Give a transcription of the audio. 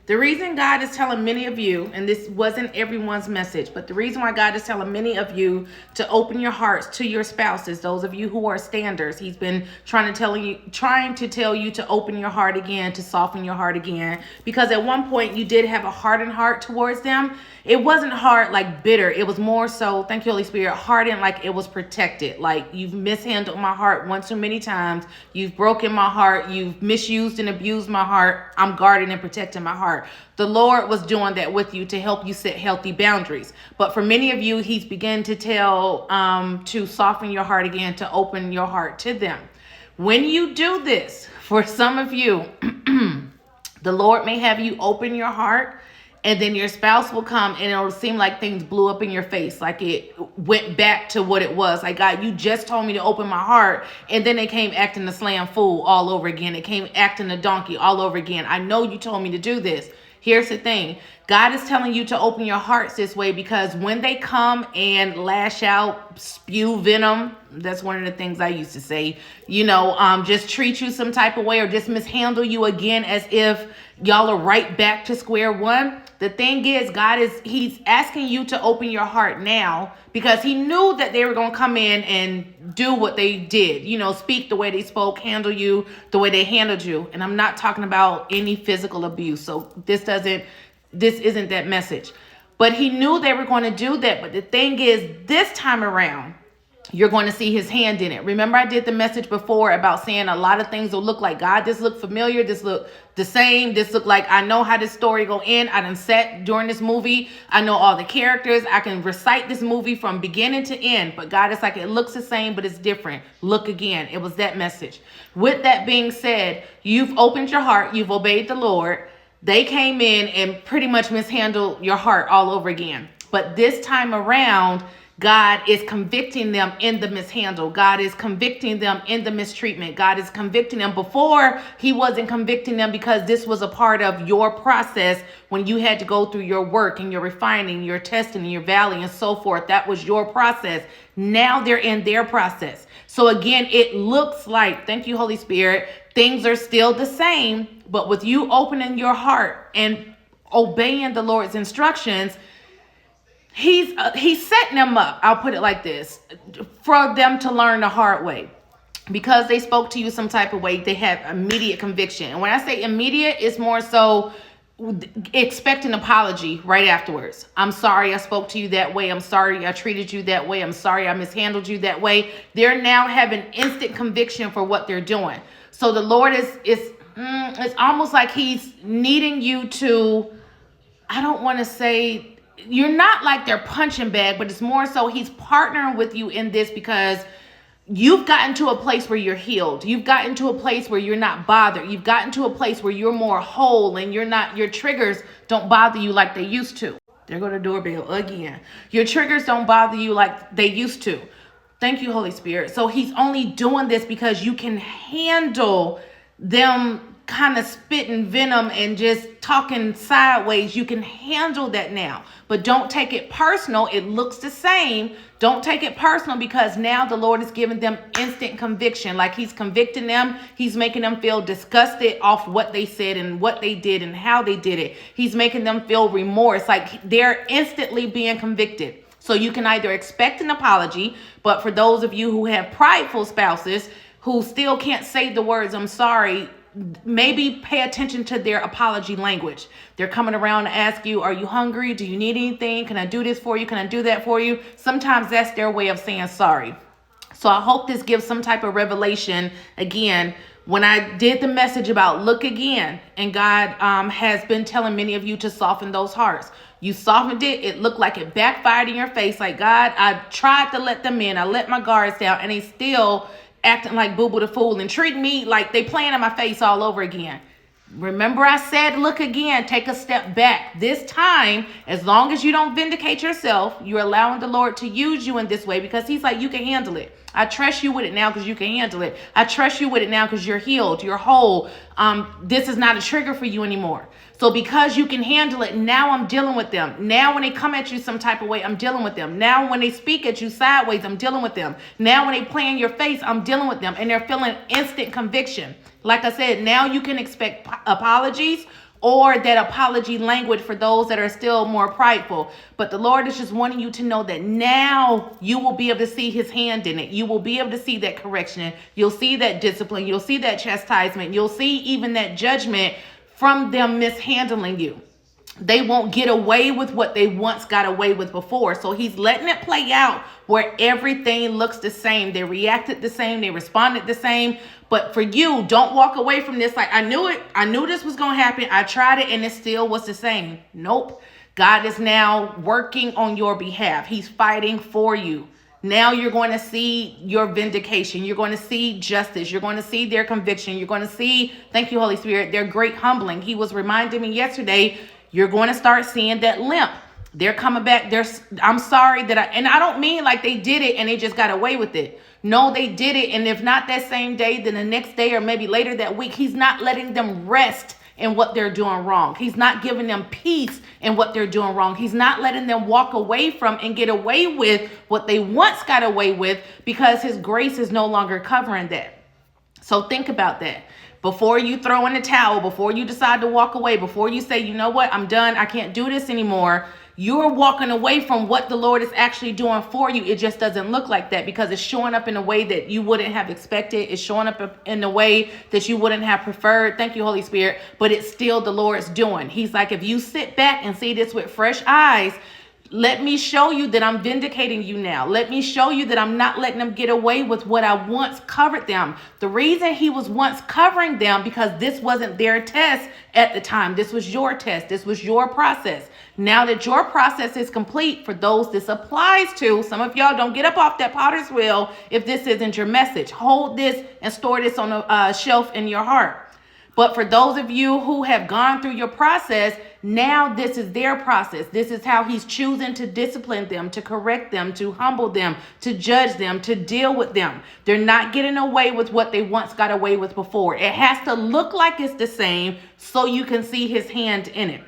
The reason God is telling many of you, and this wasn't everyone's message, but the reason why God is telling many of you to open your hearts to your spouses, those of you who are standers, He's been trying to tell you to open your heart again, to soften your heart again, because at one point you did have a hardened heart towards them. It wasn't hard like bitter. It was more so, thank you, Holy Spirit, hardened like it was protected. Like you've mishandled my heart one too many times. You've broken my heart. You've misused and abused my heart. I'm guarding and protecting my heart. The Lord was doing that with you to help you set healthy boundaries. But for many of you, He's begun to tell to soften your heart again, to open your heart to them. When you do this, for some of you, the Lord may have you open your heart, and then your spouse will come and it'll seem like things blew up in your face. Like it went back to what it was. Like, God, you just told me to open my heart. And then they came acting a slam fool all over again. It came acting a donkey all over again. I know you told me to do this. Here's the thing. God is telling you to open your hearts this way because when they come and lash out, spew venom, that's one of the things I used to say, just treat you some type of way or just mishandle you again as if y'all are right back to square one. The thing is, He's asking you to open your heart now because He knew that they were going to come in and do what they did, speak the way they spoke, handle you the way they handled you. And I'm not talking about any physical abuse. So this isn't that message. But He knew they were going to do that. But the thing is, this time around, you're going to see His hand in it. Remember, I did the message before about saying a lot of things will look like, God, this look familiar. This look the same. This look like I know how this story go in. I done sat during this movie. I know all the characters. I can recite this movie from beginning to end. But God, it's like it looks the same, but it's different. Look again. It was that message. With that being said, you've opened your heart. You've obeyed the Lord. They came in and pretty much mishandled your heart all over again. But this time around, God is convicting them in the mishandle. God is convicting them in the mistreatment. God is convicting them. Before, He wasn't convicting them because this was a part of your process when you had to go through your work and your refining, your testing, your valley, and so forth. That was your process. Now they're in their process. So again, it looks like, thank you, Holy Spirit, things are still the same, but with you opening your heart and obeying the Lord's instructions, He's setting them up. I'll put it like this, for them to learn the hard way. Because they spoke to you some type of way, they have immediate conviction. And when I say immediate, it's more so expect an apology right afterwards. I'm sorry I spoke to you that way. I'm sorry I treated you that way. I'm sorry I mishandled you that way. They're now having instant conviction for what they're doing. So the Lord it's almost like He's needing you to, I don't want to say, you're not like their punching bag, but it's more so He's partnering with you in this because you've gotten to a place where you're healed. You've gotten to a place where you're not bothered. You've gotten to a place where you're more whole and your triggers don't bother you like they used to. There go the doorbell again. Your triggers don't bother you like they used to. Thank you, Holy Spirit. So He's only doing this because you can handle them kind of spitting venom and just talking sideways. You can handle that now, but don't take it personal. It looks the same. Don't take it personal because now the Lord is giving them instant conviction. Like He's convicting them. He's making them feel disgusted off what they said and what they did and how they did it. He's making them feel remorse. Like they're instantly being convicted. So you can either expect an apology, but for those of you who have prideful spouses who still can't say the words, I'm sorry, maybe pay attention to their apology language. They're coming around to ask you, are you hungry? Do you need anything? Can I do this for you? Can I do that for you? Sometimes that's their way of saying sorry. So I hope this gives some type of revelation. Again, when I did the message about look again, and God has been telling many of you to soften those hearts. You softened it. It looked like it backfired in your face. Like, God, I tried to let them in. I let my guards down, and they still acting like Boo Boo the Fool and treating me like they playing in my face all over again. Remember I said, look again, take a step back. This time, as long as you don't vindicate yourself, you're allowing the Lord to use you in this way because He's like, you can handle it. I trust you with it now because you can handle it. I trust you with it now because you're healed, you're whole. This is not a trigger for you anymore. So because you can handle it, now I'm dealing with them. Now when they come at you some type of way, I'm dealing with them. Now when they speak at you sideways, I'm dealing with them. Now when they play in your face, I'm dealing with them. And they're feeling instant conviction. Like I said, now you can expect apologies or that apology language for those that are still more prideful. But the Lord is just wanting you to know that now you will be able to see his hand in it. You will be able to see that correction. You'll see that discipline. You'll see that chastisement. You'll see even that judgment from them mishandling you. They won't get away with what they once got away with before. So he's letting it play out where everything looks the same. They reacted the same. They responded the same. But for you, don't walk away from this like, I knew it. I knew this was going to happen. I tried it and it still was the same. Nope. God is now working on your behalf. He's fighting for you. Now you're going to see your vindication. You're going to see justice. You're going to see their conviction. You're going to see, thank you, Holy Spirit, their great humbling. He was reminding me yesterday, you're going to start seeing that limp. They're coming back. I'm sorry that I don't mean like they did it and they just got away with it. No, they did it. And if not that same day, then the next day or maybe later that week, he's not letting them rest in what they're doing wrong. He's not giving them peace in what they're doing wrong. He's not letting them walk away from and get away with what they once got away with because his grace is no longer covering that. So think about that. Before you throw in the towel, before you decide to walk away, before you say, you know what, I'm done, I can't do this anymore, you're walking away from what the Lord is actually doing for you. It just doesn't look like that because it's showing up in a way that you wouldn't have expected. It's showing up in a way that you wouldn't have preferred. Thank you, Holy Spirit. But it's still the Lord's doing. He's like, if you sit back and see this with fresh eyes, let me show you that I'm vindicating you now. Let me show you that I'm not letting them get away with what I once covered them. The reason he was once covering them because this wasn't their test at the time. This was your test. This was your process. Now that your process is complete, for those this applies to, some of y'all don't get up off that potter's wheel if this isn't your message. Hold this and store this on a shelf in your heart. But for those of you who have gone through your process, now this is their process. This is how he's choosing to discipline them, to correct them, to humble them, to judge them, to deal with them. They're not getting away with what they once got away with before. It has to look like it's the same so you can see his hand in it.